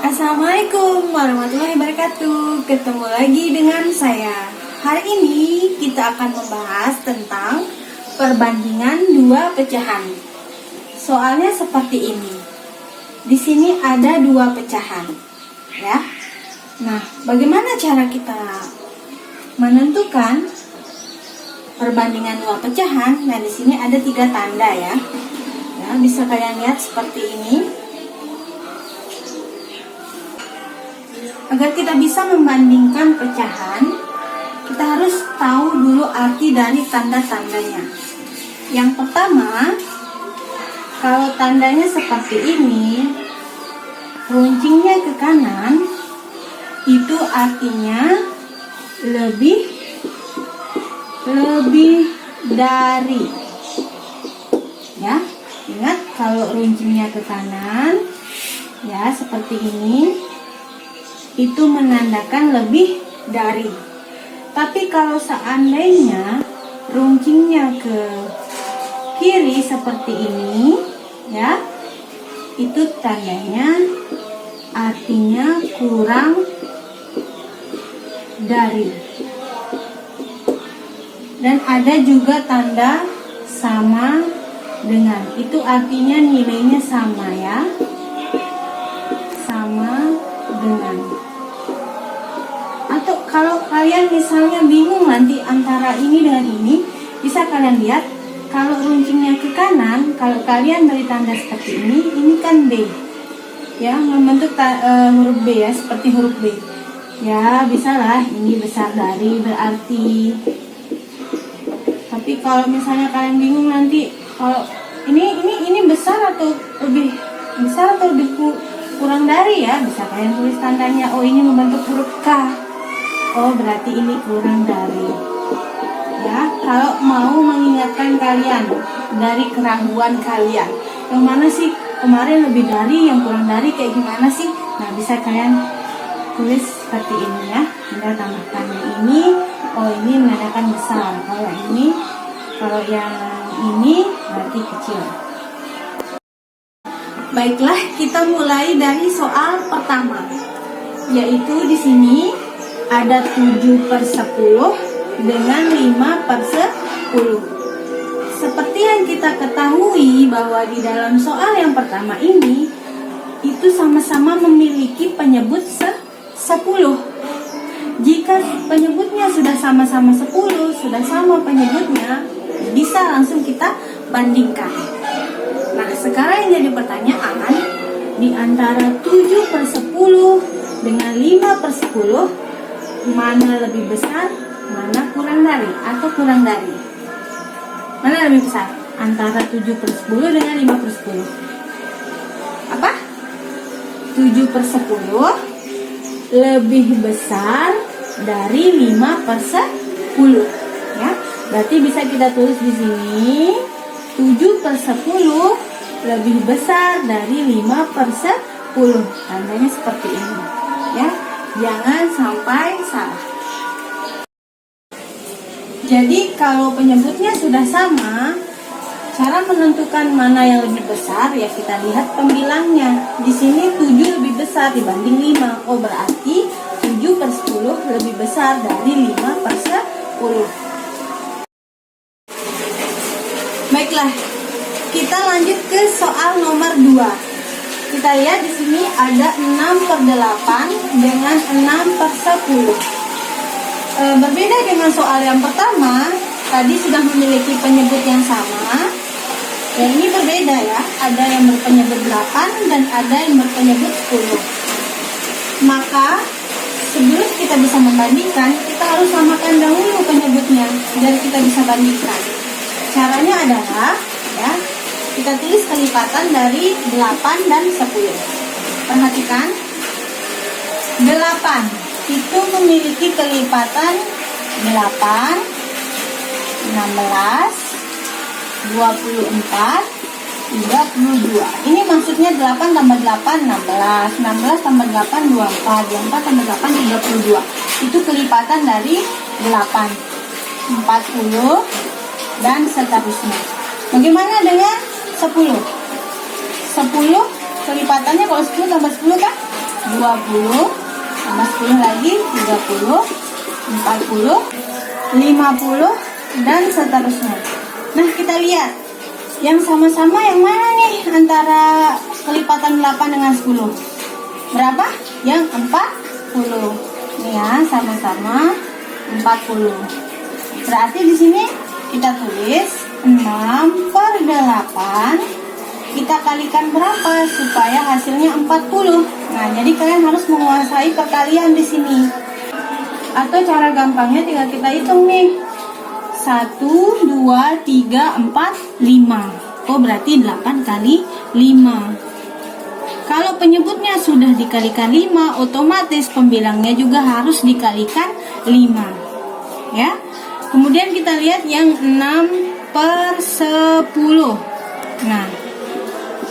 Assalamualaikum warahmatullahi wabarakatuh. Ketemu lagi dengan saya. Hari ini kita akan membahas tentang perbandingan dua pecahan. Soalnya seperti ini. Di sini ada dua pecahan, ya. Nah, bagaimana cara kita menentukan perbandingan dua pecahan? Nah, di sini ada 3 tanda ya. Ya, bisa kalian lihat seperti ini. Agar kita bisa membandingkan pecahan, kita harus tahu dulu arti dari tanda-tandanya. Yang pertama, kalau tandanya seperti ini, runcingnya ke kanan, itu artinya lebih dari. Ya, ingat kalau runcingnya ke kanan, ya seperti ini, itu menandakan lebih dari. Tapi kalau seandainya runcingnya ke kiri seperti ini, ya, itu tandanya artinya kurang dari. Dan ada juga tanda sama dengan, itu artinya nilainya sama ya, sama dengan. Atau kalau kalian misalnya bingung nanti antara ini dengan ini, bisa kalian lihat kalau runcingnya ke kanan, kalau kalian beri tanda seperti ini kan B, ya, membentuk huruf B ya, seperti huruf B. Ya, bisalah ini besar dari berarti. Tapi kalau misalnya kalian bingung nanti kalau ini besar atau lebih besar atau lebih kurang dari, ya bisa kalian tulis tandanya. Oh, ini membentuk huruf K. Oh, berarti ini kurang dari. Ya, kalau mau mengingatkan kalian dari keraguan kalian, yang mana sih kemarin lebih dari, yang kurang dari kayak gimana sih? Nah, bisa kalian tulis seperti ini ya. Tinggal tambahkan ini. Oh, ini menandakan besar. Kalau yang ini berarti kecil. Baiklah, kita mulai dari soal pertama, yaitu di sini ada 7/10 dengan 5/10. Seperti yang kita ketahui bahwa di dalam soal yang pertama ini itu sama-sama memiliki penyebut 10. Jika penyebutnya sudah sama-sama 10, sudah sama penyebutnya, bisa langsung kita bandingkan. Nah, sekarang yang jadi pertanyaan, di antara 7/10 dengan 5/10, mana lebih besar, mana kurang dari, atau kurang dari? Mana lebih besar? Antara 7/10 dengan 5/10. Apa? 7/10 lebih besar dari 5/10. Ya, berarti bisa kita tulis di sini 7/10 lebih besar dari 5/10. Tandanya seperti ini, ya. Jangan sampai salah. Jadi kalau penyebutnya sudah sama, cara menentukan mana yang lebih besar ya kita lihat pembilangnya. Di sini 7 lebih besar dibanding 5. Oh, berarti 7/10 lebih besar dari 5/10. Baiklah, kita lanjut ke soal nomor 2. Kita lihat di sini ada 6/8 dengan 6/10. Berbeda dengan soal yang pertama, tadi sudah memiliki penyebut yang sama. Dan ini berbeda ya, ada yang berpenyebut 8 dan ada yang berpenyebut 10. Maka sebelum kita bisa membandingkan, kita harus samakan dahulu penyebutnya biar kita bisa bandingkan. Caranya adalah, ya, kita tulis kelipatan dari 8 dan 10. Perhatikan, 8 itu memiliki kelipatan 8, 16, 24, 32. Ini maksudnya 8 tambah 8, 16. 16 tambah 8, 24. 24 tambah 8, 32. Itu kelipatan dari 8, 40, dan seterusnya. Bagaimana dengan 10? 10 kelipatannya kalau 10 tambah 10 kan 20, tambah 10 lagi 30, 40, 50, dan seterusnya. Nah, kita lihat yang sama-sama yang mana nih antara kelipatan 8 dengan 10? Berapa? Yang 40. Nih ya, sama-sama 40. Berarti di sini kita tulis 6 per 8, kita kalikan berapa supaya hasilnya 40. Nah, jadi kalian harus menguasai perkalian di sini. Atau cara gampangnya tinggal kita hitung nih. 1, 2, 3, 4, 5. Oh, berarti 8 kali 5. Kalau penyebutnya sudah dikalikan 5, otomatis pembilangnya juga harus dikalikan 5. Ya. Kemudian kita lihat yang 6 per 10. Nah,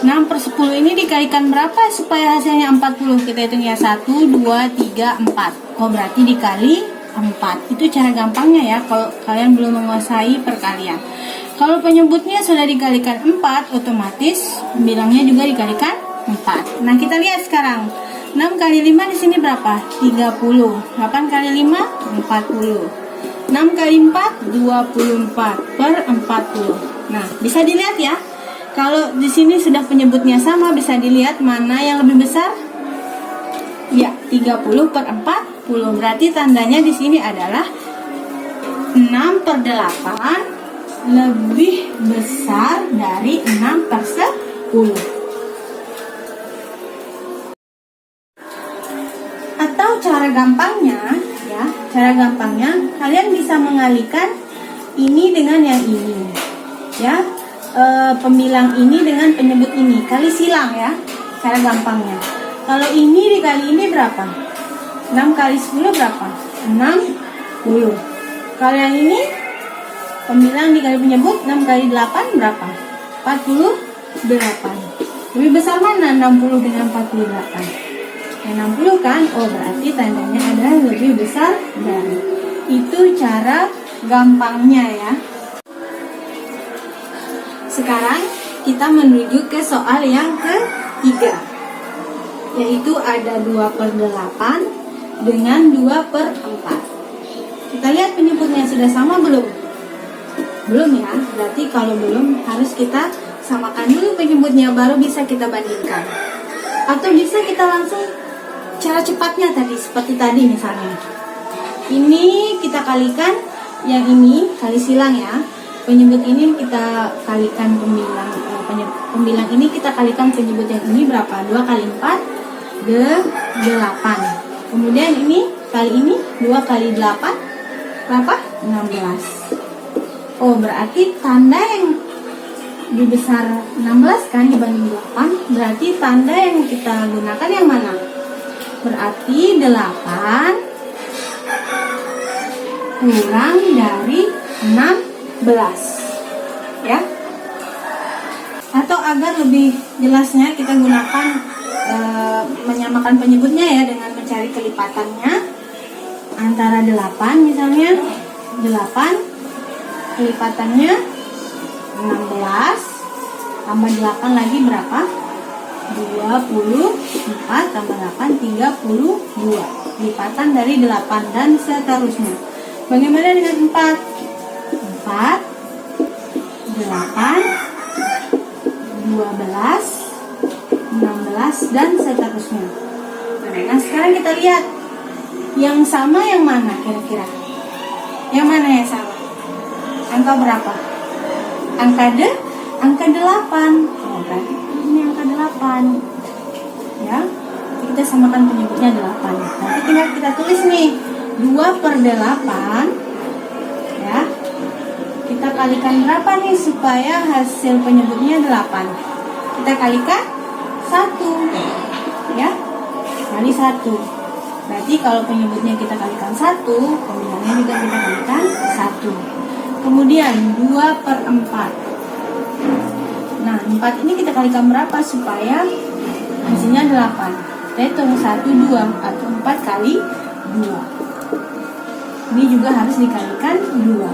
6 per 10 ini dikalikan berapa supaya hasilnya 40? Kita hitung ya, 1, 2, 3, 4. Oh, berarti dikali 4. Itu cara gampangnya ya, kalau kalian belum menguasai perkalian. Kalau penyebutnya sudah dikalikan 4, otomatis bilangnya juga dikalikan 4. Nah, kita lihat sekarang. 6 kali 5 di sini berapa? 30. 8 kali 5, 40. 6 kali 4, 24 per 40. Nah, bisa dilihat ya. Kalau di sini sudah penyebutnya sama, bisa dilihat mana yang lebih besar? Ya, 30 per 40. Berarti tandanya di sini adalah 6 per 8 lebih besar dari 6 per 10. Atau cara gampangnya, ya, kalian bisa mengalihkan ini dengan yang ini. Ya, pembilang ini dengan penyebut ini, kali silang ya, cara gampangnya. Kalau ini dikali ini berapa? 6 kali 10 berapa? 60. Kalau yang ini pembilang dikali penyebut, 6 kali 8 berapa? 48. Lebih besar mana 60 dengan 48? Ya, 60 kan? Oh, berarti tandanya adalah lebih besar dari. Itu cara gampangnya ya. Sekarang kita menuju ke soal yang ketiga, yaitu ada 2 per 8 dengan 2 per 4. Kita lihat penyebutnya sudah sama belum? Belum ya, berarti kalau belum harus kita samakan dulu penyebutnya, baru bisa kita bandingkan. Atau bisa kita langsung cara cepatnya tadi, seperti tadi misalnya. Ini kita kalikan, yang ini kali silang ya. Penyebut ini kita kalikan pembilang, pembilang ini kita kalikan penyebut yang ini berapa? 2 kali 4, 8. Kemudian ini kali ini 2 kali 8 berapa? 16. Oh, berarti tanda yang lebih besar 16 kan dibanding 8. Berarti tanda yang kita gunakan yang mana? Berarti 8 kurang dari 16 ya. Atau agar lebih jelasnya kita gunakan menyamakan penyebutnya ya dengan mencari kelipatannya. Antara 8 misalnya, 8 kelipatannya 16 tambah 8 lagi berapa? 24 tambah 8 32. Lipatan dari 8 dan seterusnya. Bagaimana dengan 4? 4, 8, 12, 16, dan seterusnya. Nah, sekarang kita lihat yang sama yang mana kira-kira? Yang mana yang sama? Angka berapa? Angka 8. Oh, berarti ini angka 8. Ya. Kita samakan penyebutnya 8. Nanti tinggal kita tulis nih 2 per 8. Ya. Kita kalikan berapa nih supaya hasil penyebutnya 8? Kita kalikan 1. Ya. Kali 1. Berarti kalau penyebutnya kita kalikan 1, pembilangnya juga kita kalikan 1. Kemudian 2 per 4. Nah, 4 ini kita kalikan berapa supaya hasilnya 8? Kita hitung 1, 2 atau 4 kali 2. Ini juga harus dikalikan 2.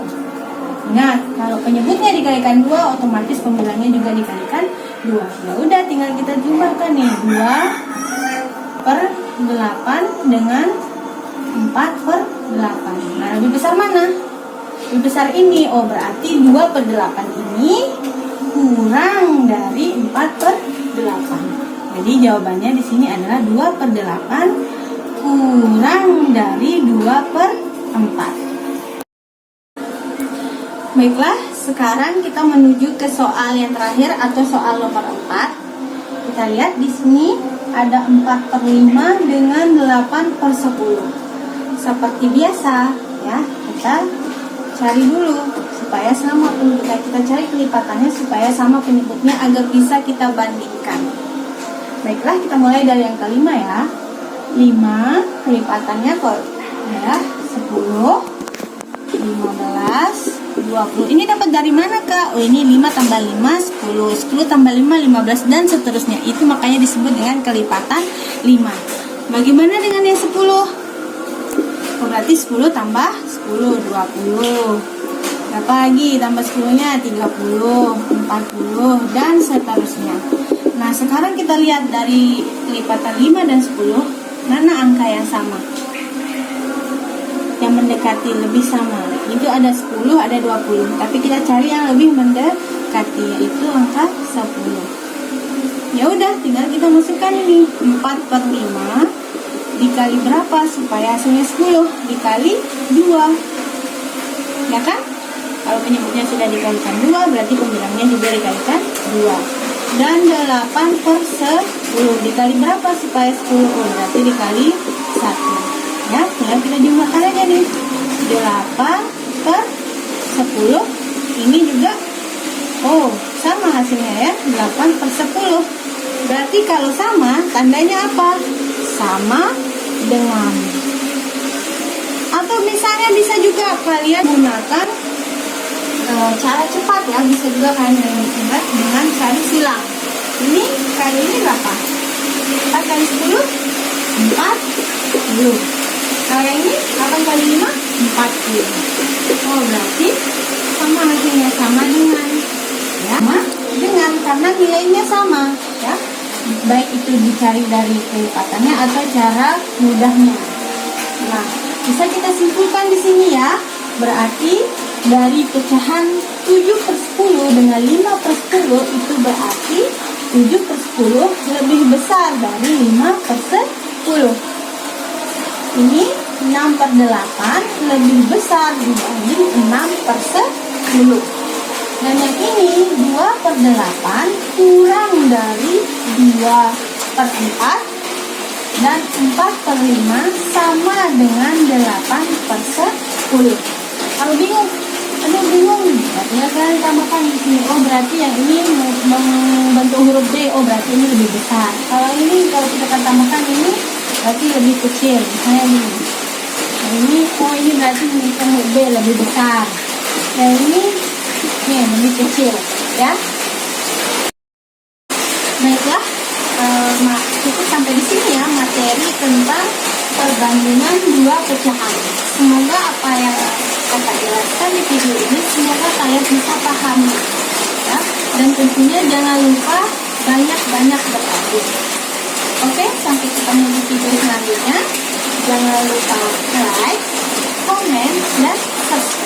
Ingat, kalau penyebutnya dikalikan 2, otomatis pembilangnya juga dikalikan 2. Ya udah, tinggal kita jumlahkan nih. 2 per 8 dengan 4/8. Nah, lebih besar mana? Lebih besar ini. Oh, berarti 2/8 ini kurang dari 4/8. Jadi jawabannya di sini adalah 2/8 kurang dari 2/4. Baiklah, sekarang kita menuju ke soal yang terakhir atau soal nomor 4. Kita lihat di sini ada 4/5 dengan 8/10. Seperti biasa ya, kita cari dulu supaya sama penyebutnya. Kita cari kelipatannya supaya sama penyebutnya agar bisa kita bandingkan. Baiklah, kita mulai dari yang kelima ya. 5 kelipatannya kok ya 10, 15, 20. Ini dapat dari mana, Kak? Oh, ini 5 tambah 5 10, 10 tambah 5 15 dan seterusnya. Itu makanya disebut dengan kelipatan 5. Bagaimana dengan yang 10? Oh, berarti 10 tambah 10 20. Berapa lagi tambah 10-nya? 30, 40 dan seterusnya. Nah, sekarang kita lihat dari kelipatan 5 dan 10, mana angka yang sama? Yang mendekati lebih sama. Itu ada 10, ada 20. Tapi kita cari yang lebih mendekati, yaitu angka 10. Ya udah, tinggal kita masukkan ini 4/5 dikali berapa supaya hasilnya 10? Dikali 2. Ya kan? Kalau penyebutnya sudah dikalikan 2, berarti pembilangnya juga dikalikan 2. Dan 8/10 dikali berapa supaya 10? Oh, berarti dikali 1. Ya, tinggal kita jumlahkan aja nih. 8/10. Ini juga sama hasilnya ya, 8/10. Berarti kalau sama, tandanya apa? Sama dengan. Atau misalnya bisa juga kalian gunakan cara cepat ya, bisa juga kalian gunakan dengan cari silang. Ini kali ini berapa? 4 kali 10 40. Kalau yang ini 8 kali 5 40. Oh, berarti sama hasilnya, sama dengan ya, sama dengan karena nilainya sama ya. Baik itu dicari dari kelipatannya atau cara mudahnya. Nah, bisa kita simpulkan di sini ya. Berarti dari pecahan 7/10 dengan 5/10 itu berarti 7/10 lebih besar dari 5/10. Ini 6/8 lebih besar dibanding 6/10. Dan yang ini 2/8 kurang dari 2/4 dan 4/5 sama dengan 8/10. Kalau bingung, berarti kalian tambahkan di sini. Oh, berarti yang ini membentuk huruf D. Oh, berarti ini lebih besar. Kalau ini, kalau kita akan tambahkan ini, berarti lebih kecil. Misalnya ini. Nah, ini, oh ini berarti membentuk huruf B lebih besar. Dan ini lebih kecil, ya. Baiklah, cukup sampai di sini ya materi tentang perbandingan dua pecahan. Semoga apa yang kakak jelaskan di video ini semoga kalian bisa pahami ya. Dan tentunya jangan lupa banyak-banyak berlatih. Oke, sampai ketemu di video selanjutnya. Jangan lupa like, comment, dan subscribe.